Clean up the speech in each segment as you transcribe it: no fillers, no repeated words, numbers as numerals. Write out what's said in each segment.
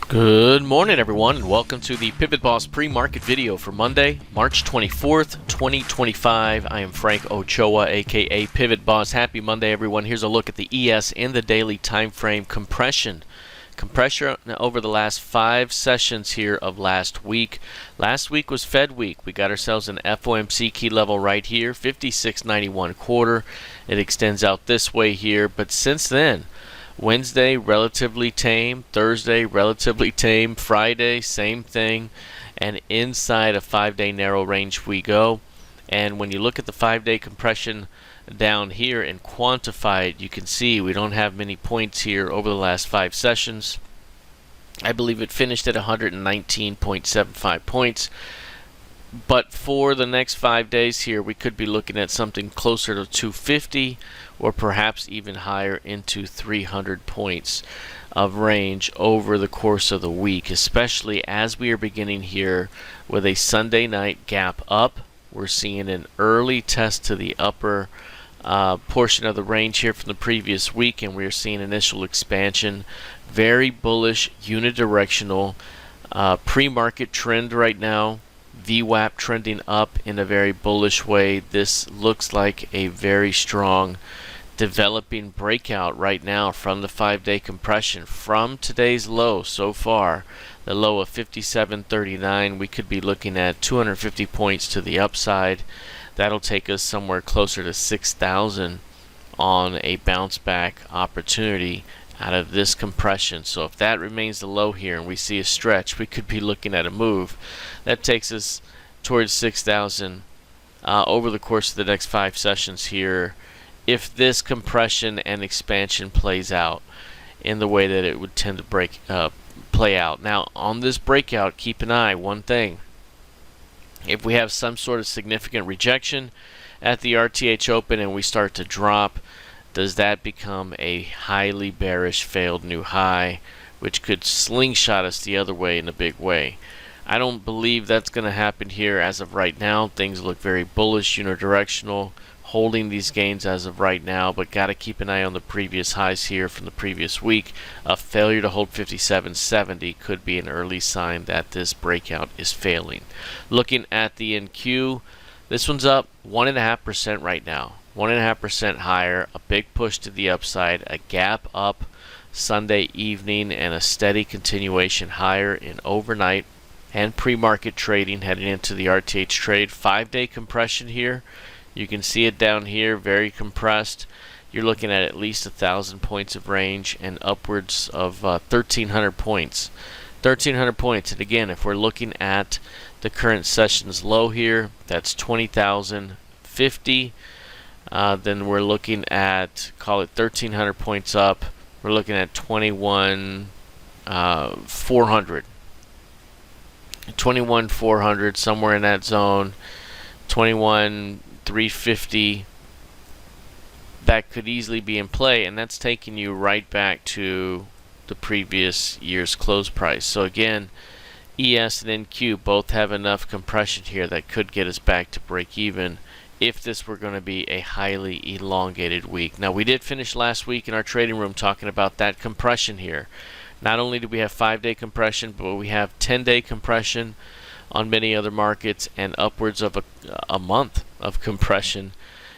Good morning, everyone, and welcome to the PivotBoss pre-market video for Monday, March 24th, 2025. I am Frank Ochoa, aka PivotBoss. Happy Monday, everyone. Here's a look at the ES in the daily time frame compression. Compression over the last 5 sessions here of last week. Last week was Fed week. We got ourselves an FOMC key level right here, 56.91 quarter. It extends out this way here, but since then, Wednesday, relatively tame. Thursday, relatively tame. Friday, same thing. And inside a 5-day narrow range we go. And when you look at the 5-day compression down here and quantify it, you can see we don't have many points here over the last 5 sessions. I believe it finished at 119.75 points. But for the next 5 days here, we could be looking at something closer to 250 or perhaps even higher into 300 points of range over the course of the week, especially as we are beginning here with a Sunday night gap up. We're seeing an early test to the upper portion of the range here from the previous week, and we're seeing initial expansion. Very bullish, unidirectional, pre-market trend right now. VWAP trending up in a very bullish way. This looks like a very strong developing breakout right now from the 5-day compression. From today's low so far, the low of 57.39, we could be looking at 250 points to the upside. That'll take us somewhere closer to 6,000 on a bounce back opportunity out of this compression. So if that remains the low here and we see a stretch, we could be looking at a move that takes us towards 6,000 over the course of the next 5 sessions here, if this compression and expansion plays out in the way that it would tend to play out. Now on this breakout, keep an eye, one thing: if we have some sort of significant rejection at the RTH open and we start to drop, does that become a highly bearish failed new high, which could slingshot us the other way in a big way? I don't believe that's going to happen here as of right now. Things look very bullish, unidirectional, holding these gains as of right now, but got to keep an eye on the previous highs here from the previous week. A failure to hold 57.70 could be an early sign that this breakout is failing. Looking at the NQ, this one's up 1.5% right now. 1.5% higher, a big push to the upside, a gap up Sunday evening, and a steady continuation higher in overnight and pre-market trading heading into the RTH trade. 5-day compression here. You can see it down here, very compressed. You're looking at least 1,000 points of range and upwards of 1,300 points. 1,300 points, and again, if we're looking at the current session's low here, that's 20,050. Then we're looking at, call it 1,300 points up. We're looking at 21,400. 21,400, somewhere in that zone. 21,350. That could easily be in play, and that's taking you right back to the previous year's close price. So again, ES and NQ both have enough compression here that could get us back to break even if this were going to be a highly elongated week. Now, we did finish last week in our trading room talking about that compression here. Not only do we have 5-day compression, but we have 10-day compression on many other markets and upwards of a month of compression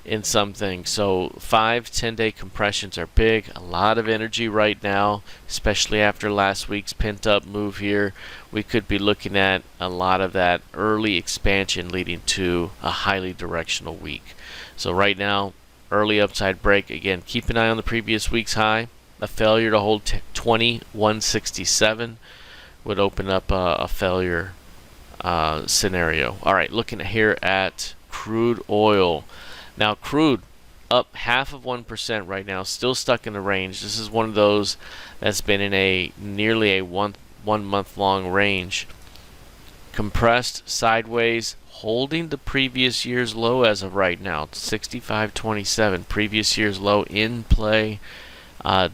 in some things. So 5-10-day compressions are big. A lot of energy right now, especially after last week's pent-up move here. We could be looking at a lot of that early expansion leading to a highly directional week. So right now, early upside break. Again, keep an eye on the previous week's high. A failure to hold 20,167 would open up a failure scenario. All right, looking here at crude oil. Now, crude up 0.5% right now, still stuck in the range. This is one of those that's been in a nearly a one month long range. Compressed sideways, holding the previous year's low as of right now, 65.27. Previous year's low in play.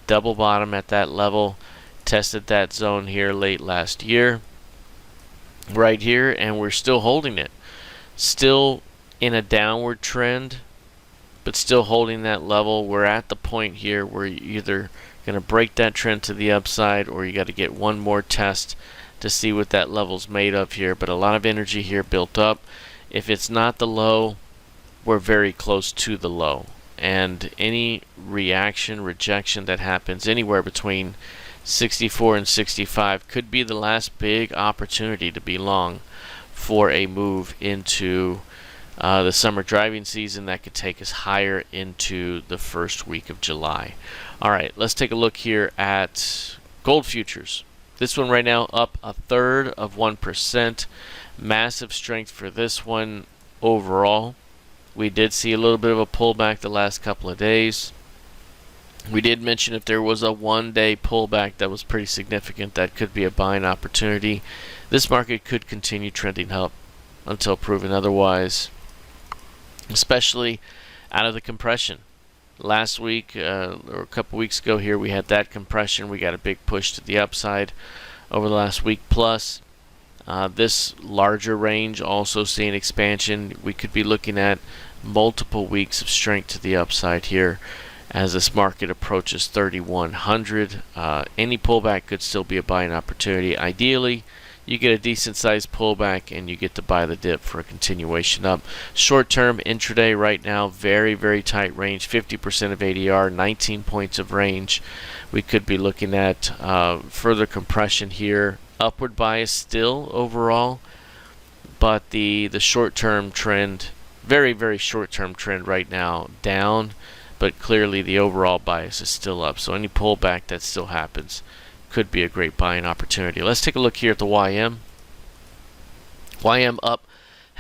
Double bottom at that level. Tested that zone here late last year. Right here, and we're still holding it. Still in a downward trend, but still holding that level. We're at the point here where you either going to break that trend to the upside, or you got to get one more test to see what that level's made of here. But a lot of energy here built up. If it's not the low, we're very close to the low. And any rejection that happens anywhere between 64 and 65 could be the last big opportunity to be long for a move into the summer driving season that could take us higher into the first week of July. All right, let's take a look here at gold futures. This one right now up 1/3 of 1%. Massive strength for this one overall. We did see a little bit of a pullback the last couple of days. We did mention if there was a one-day pullback that was pretty significant, that could be a buying opportunity. This market could continue trending up until proven otherwise, especially out of the compression. Last week or a couple weeks ago here, we had that compression. We got a big push to the upside over the last week plus. This larger range also seeing expansion. We could be looking at multiple weeks of strength to the upside here as this market approaches 3,100. Any pullback could still be a buying opportunity. Ideally, you get a decent sized pullback and you get to buy the dip for a continuation up. Short term intraday right now, very, very tight range, 50% of ADR, 19 points of range. We could be looking at further compression here. Upward bias still overall, but the short term trend, very, very short term trend right now down, but clearly the overall bias is still up. So any pullback that still happens could be a great buying opportunity. Let's take a look here at the YM. YM up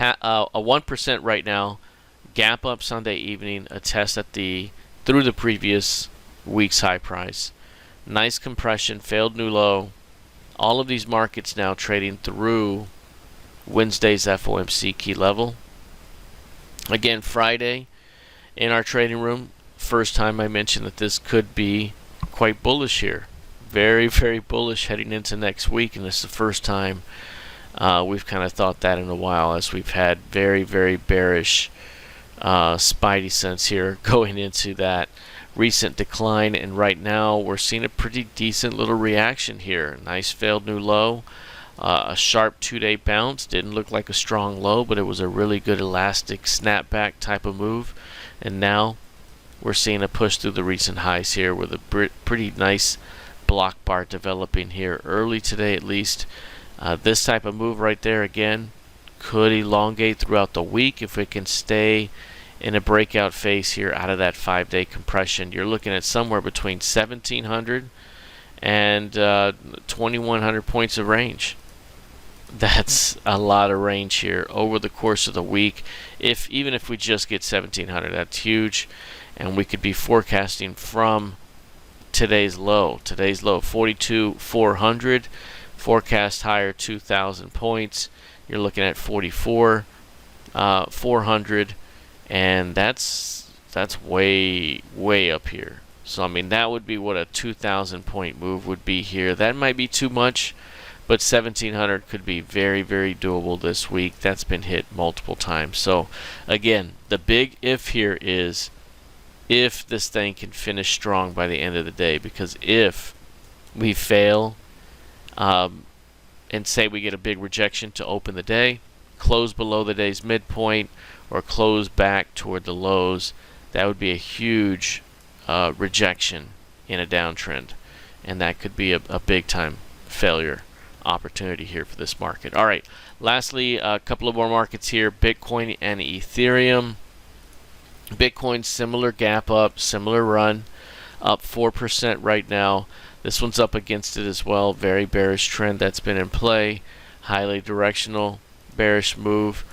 a 1% right now. Gap up Sunday evening, a test at through the previous week's high price. Nice compression, failed new low. All of these markets now trading through Wednesday's FOMC key level. Again, Friday in our trading room, first time I mentioned that this could be quite bullish here. Very, very bullish heading into next week, and this is the first time we've kind of thought that in a while, as we've had very, very bearish spidey sense here going into that recent decline. And right now we're seeing a pretty decent little reaction here. Nice failed new low, a sharp 2-day bounce. Didn't look like a strong low, but it was a really good elastic snapback type of move. And now we're seeing a push through the recent highs here with a pretty nice block bar developing here early today at least. This type of move right there again could elongate throughout the week if it can stay in a breakout phase here out of that 5-day compression. You're looking at somewhere between 1,700 and 2,100 points of range. That's a lot of range here over the course of the week. Even if we just get 1,700, that's huge, and we could be forecasting from today's low 42,400, forecast higher 2,000 points. You're looking at 44,400, and that's way up here. So I mean, that would be what a 2,000 point move would be here. That might be too much, but 1,700 could be very, very doable this week. That's been hit multiple times. So again, the big if here is if this thing can finish strong by the end of the day, because if we fail and say we get a big rejection to open the day, close below the day's midpoint, or close back toward the lows, that would be a huge rejection in a downtrend, and that could be a big time failure opportunity here for this market. All right, lastly, a couple of more markets here, Bitcoin and Ethereum. Bitcoin, similar gap up, similar run, up 4% right now. This one's up against it as well. Very bearish trend that's been in play. Highly directional bearish move.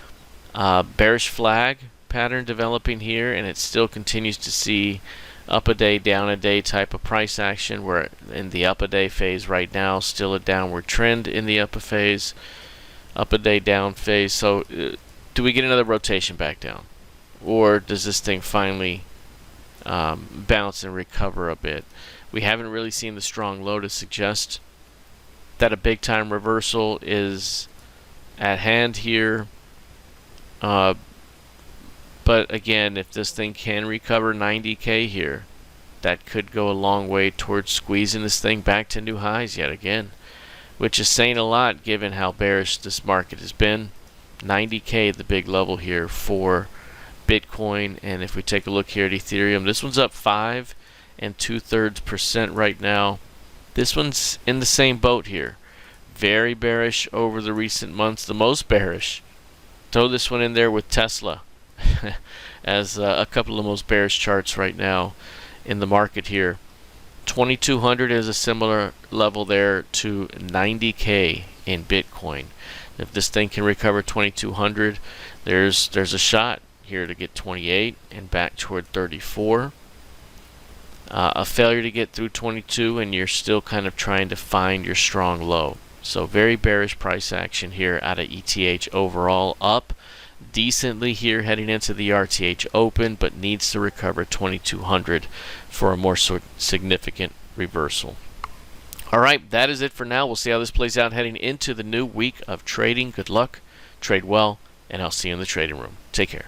Bearish flag pattern developing here, and it still continues to see up a day, down a day type of price action. We're in the up a day phase right now, still a downward trend in the up a phase, up a day down phase. So do we get another rotation back down, or does this thing finally bounce and recover a bit? We haven't really seen the strong low to suggest that a big time reversal is at hand here. But again, if this thing can recover 90K here, that could go a long way towards squeezing this thing back to new highs yet again, which is saying a lot given how bearish this market has been. 90K the big level here for Bitcoin, and if we take a look here at Ethereum, this one's up 5 2/3% right now. This one's in the same boat here. Very bearish over the recent months, the most bearish. Throw this one in there with Tesla as a couple of the most bearish charts right now in the market here. 2200 is a similar level there to 90K in Bitcoin. If this thing can recover 2200, there's a shot here to get 28 and back toward 34. A failure to get through 22 and you're still kind of trying to find your strong low. So very bearish price action here out of ETH overall. Up decently here heading into the RTH open, but needs to recover 2200 for a more significant reversal. All right, that is it for now. We'll see how this plays out heading into the new week of trading. Good luck, trade well, and I'll see you in the trading room. Take care.